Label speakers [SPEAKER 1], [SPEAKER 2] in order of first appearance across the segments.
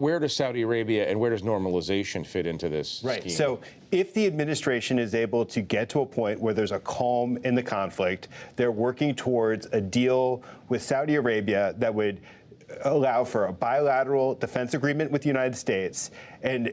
[SPEAKER 1] where does Saudi Arabia and where does normalization fit into this
[SPEAKER 2] Right.
[SPEAKER 1] scheme?
[SPEAKER 2] So if the administration is able to get to a point where there's a calm in the conflict, they're working towards a deal with Saudi Arabia that would allow for a bilateral defense agreement with the United States and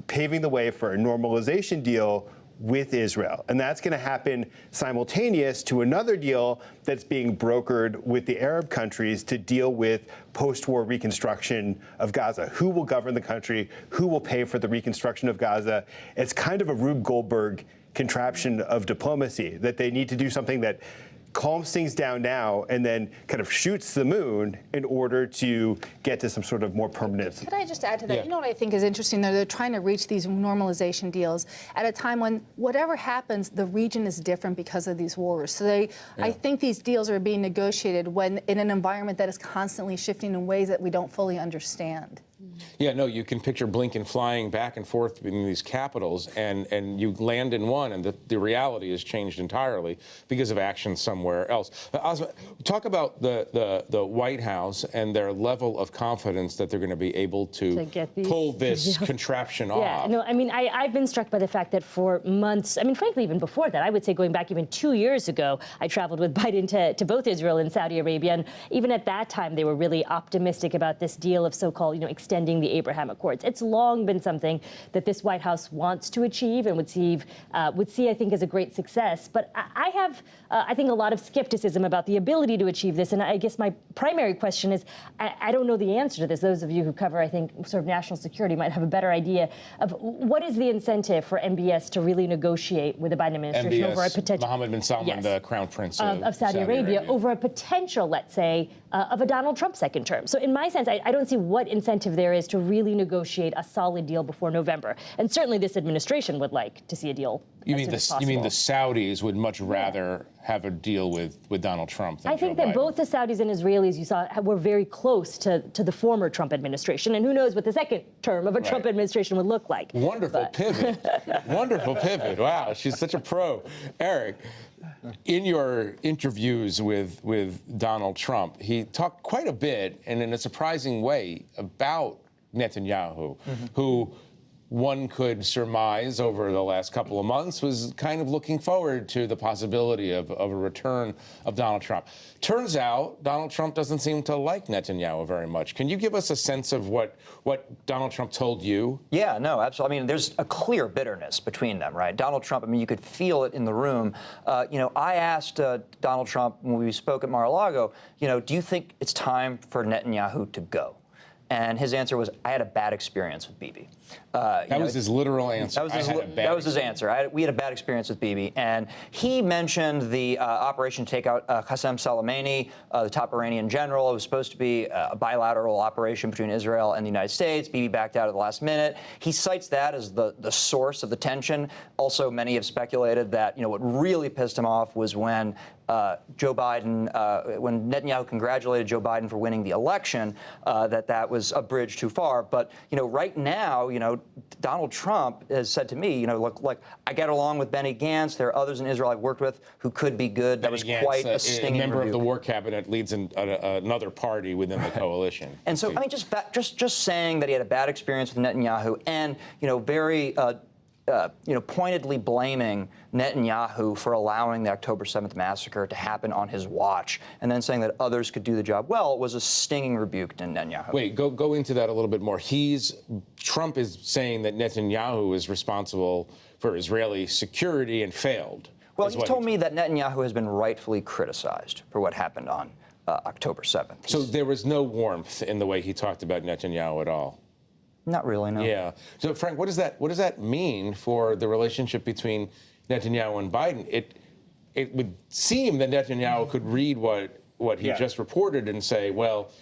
[SPEAKER 2] paving the way for a normalization deal with Israel. And that's going to happen simultaneous to another deal that's being brokered with the Arab countries to deal with post-war reconstruction of Gaza. Who will govern the country? Who will pay for the reconstruction of Gaza? It's kind of a Rube Goldberg contraption of diplomacy, that they need to do something that calms things down now and then kind of shoots the moon in order to get to some sort of more permanent.
[SPEAKER 3] Could I just add to that?
[SPEAKER 1] Yeah.
[SPEAKER 3] You know what I think is interesting? They're trying to reach these normalization deals at a time when whatever happens, the region is different because of these wars. So I think these deals are being negotiated when in an environment that is constantly shifting in ways that we don't fully understand.
[SPEAKER 1] Yeah, no, you can picture Blinken flying back and forth between these capitals, and you land in one, and the reality has changed entirely because of action somewhere else. Asma, talk about the White House and their level of confidence that they're going to be able to pull this contraption off.
[SPEAKER 4] Yeah, no, I mean, I've been struck by the fact that for months, I mean, frankly, even before that, I would say going back even 2 years ago, I traveled with Biden to both Israel and Saudi Arabia, and even at that time, they were really optimistic about this deal of so-called, extending the Abraham Accords. It's long been something that this White House wants to achieve and would see, I think, as a great success. But I have, I think, a lot of skepticism about the ability to achieve this. And I guess my primary question is, I don't know the answer to this. Those of you who cover, I think, sort of national security might have a better idea of what is the incentive for MBS to really negotiate with the Biden administration over a potential
[SPEAKER 1] Mohammed bin Salman, the crown prince
[SPEAKER 4] of Saudi Arabia, over a potential, let's say, of a Donald Trump second term. So in my sense, I don't see what incentive there is to really negotiate a solid deal before November. And certainly this administration would like to see a deal
[SPEAKER 1] You
[SPEAKER 4] as
[SPEAKER 1] mean
[SPEAKER 4] soon as
[SPEAKER 1] you mean the
[SPEAKER 4] possible.
[SPEAKER 1] Saudis would much rather have a deal with Donald Trump than
[SPEAKER 4] I think
[SPEAKER 1] Joe
[SPEAKER 4] that
[SPEAKER 1] Biden.
[SPEAKER 4] both the Saudis and Israelis, you saw, were very close to the former Trump administration. And who knows what the second term of a Trump administration would look like.
[SPEAKER 1] Wonderful pivot. Wonderful pivot. Wow, she's such a pro. Eric, in your interviews with Donald Trump, he talked quite a bit and in a surprising way about Netanyahu, who one could surmise over the last couple of months was kind of looking forward to the possibility of a return of Donald Trump. Turns out Donald Trump doesn't seem to like Netanyahu very much. Can you give us a sense of what Donald Trump told you?
[SPEAKER 5] Yeah, no, absolutely. I mean, there's a clear bitterness between them, right? Donald Trump, I mean, you could feel it in the room. I asked Donald Trump when we spoke at Mar-a-Lago, do you think it's time for Netanyahu to go? And his answer was, I had a bad experience with Bibi.
[SPEAKER 1] That was his literal answer.
[SPEAKER 5] That was his answer. We had a bad experience with Bibi. And he mentioned the operation to take out Qasem Soleimani, the top Iranian general. It was supposed to be a bilateral operation between Israel and the United States. Bibi backed out at the last minute. He cites that as the source of the tension. Also, many have speculated that, what really pissed him off was when Joe Biden, when Netanyahu congratulated Joe Biden for winning the election, that was a bridge too far. But, right now, Donald Trump has said to me, look, I get along with Benny Gantz. There are others in Israel I've worked with who could be good. That was quite a stinging
[SPEAKER 1] member
[SPEAKER 5] rebuke.
[SPEAKER 1] of the war cabinet, leads another party within the coalition.
[SPEAKER 5] And so, I mean, just saying that he had a bad experience with Netanyahu and, very pointedly blaming Netanyahu for allowing the October 7th massacre to happen on his watch, and then saying that others could do the job well, was a stinging rebuke to Netanyahu.
[SPEAKER 1] Wait, go into that a little bit more. Trump is saying that Netanyahu is responsible for Israeli security and failed.
[SPEAKER 5] Well, he told me that Netanyahu has been rightfully criticized for what happened on October 7th.
[SPEAKER 1] So there was no warmth in the way he talked about Netanyahu at all?
[SPEAKER 5] Not really, no.
[SPEAKER 1] Yeah. So, Frank, what does that mean for the relationship between Netanyahu and Biden? It would seem that Netanyahu could read what he just reported and say, well,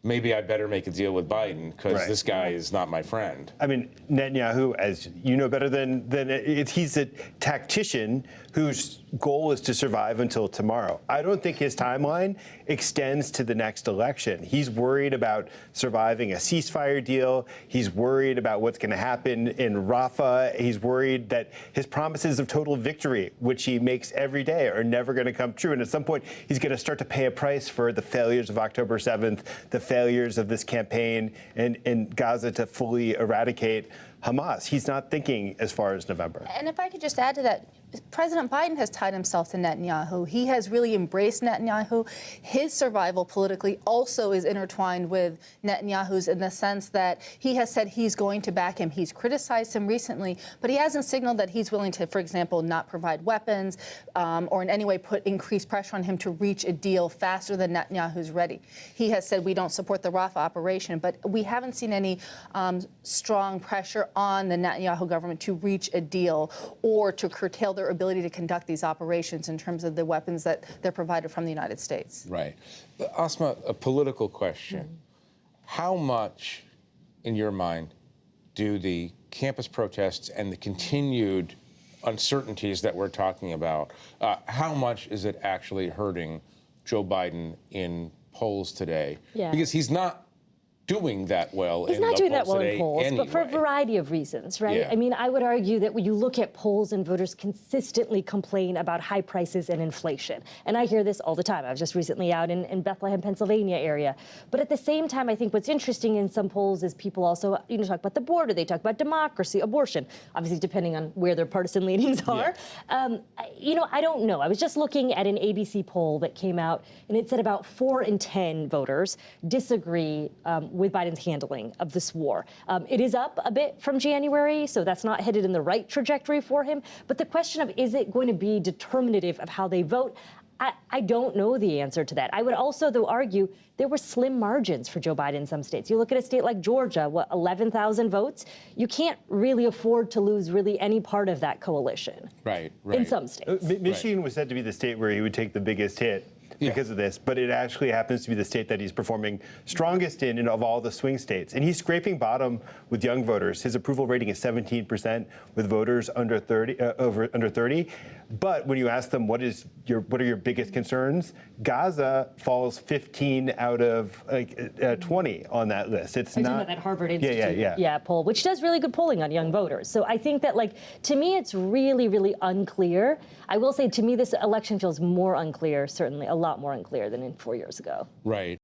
[SPEAKER 1] maybe I better make a deal with Biden because this guy is not my friend.
[SPEAKER 2] I mean, Netanyahu, as you know better than he's a tactician whose goal is to survive until tomorrow. I don't think his timeline extends to the next election. He's worried about surviving a ceasefire deal. He's worried about what's going to happen in Rafah. He's worried that his promises of total victory, which he makes every day, are never going to come true. And at some point, he's going to start to pay a price for the failures of October 7th, the failures of this campaign in Gaza to fully eradicate Hamas. He's not thinking as far as November.
[SPEAKER 3] And if I could just add to that, President Biden has tied himself to Netanyahu. He has really embraced Netanyahu. His survival politically also is intertwined with Netanyahu's in the sense that he has said he's going to back him. He's criticized him recently, but he hasn't signaled that he's willing to, for example, not provide weapons or in any way put increased pressure on him to reach a deal faster than Netanyahu's ready. He has said we don't support the Rafah operation, but we haven't seen any strong pressure on the Netanyahu government to reach a deal or to curtail their ability to conduct these operations in terms of the weapons that they're provided from the United States.
[SPEAKER 1] Right. Asma, a political question. How much, in your mind, do the campus protests and the continued uncertainties that we're talking about, how much is it actually hurting Joe Biden in polls today?
[SPEAKER 4] Yeah.
[SPEAKER 1] Because he's not doing that well
[SPEAKER 4] He's
[SPEAKER 1] in
[SPEAKER 4] not
[SPEAKER 1] the
[SPEAKER 4] doing that
[SPEAKER 1] polls
[SPEAKER 4] well
[SPEAKER 1] today
[SPEAKER 4] in polls,
[SPEAKER 1] anyway.
[SPEAKER 4] but for a variety of reasons, right?
[SPEAKER 1] Yeah.
[SPEAKER 4] I mean, I would argue that when you look at polls and voters consistently complain about high prices and inflation. And I hear this all the time. I was just recently out in Bethlehem, Pennsylvania area. But at the same time, I think what's interesting in some polls is people also, talk about the border, they talk about democracy, abortion, obviously depending on where their partisan leanings are. I don't know. I was just looking at an ABC poll that came out, and it said about 4 in 10 voters disagree with Biden's handling of this war. It is up a bit from January, so that's not headed in the right trajectory for him. But the question of is it going to be determinative of how they vote, I don't know the answer to that. I would also, though, argue there were slim margins for Joe Biden in some states. You look at a state like Georgia, 11,000 votes? You can't really afford to lose really any part of that coalition.
[SPEAKER 1] Right.
[SPEAKER 4] In some states.
[SPEAKER 2] Michigan was said to be the state where he would take the biggest hit because of this, but it actually happens to be the state that he's performing strongest in of all the swing states. And he's scraping bottom with young voters. His approval rating is 17% with voters under 30. But when you ask them what are your biggest concerns, Gaza falls 15 out of 20 on that list. It's not
[SPEAKER 4] that Harvard Institute poll, which does really good polling on young voters. So I think that, to me, it's really, really unclear. I will say, to me, this election feels more unclear, certainly a lot more unclear than in 4 years ago.
[SPEAKER 1] Right.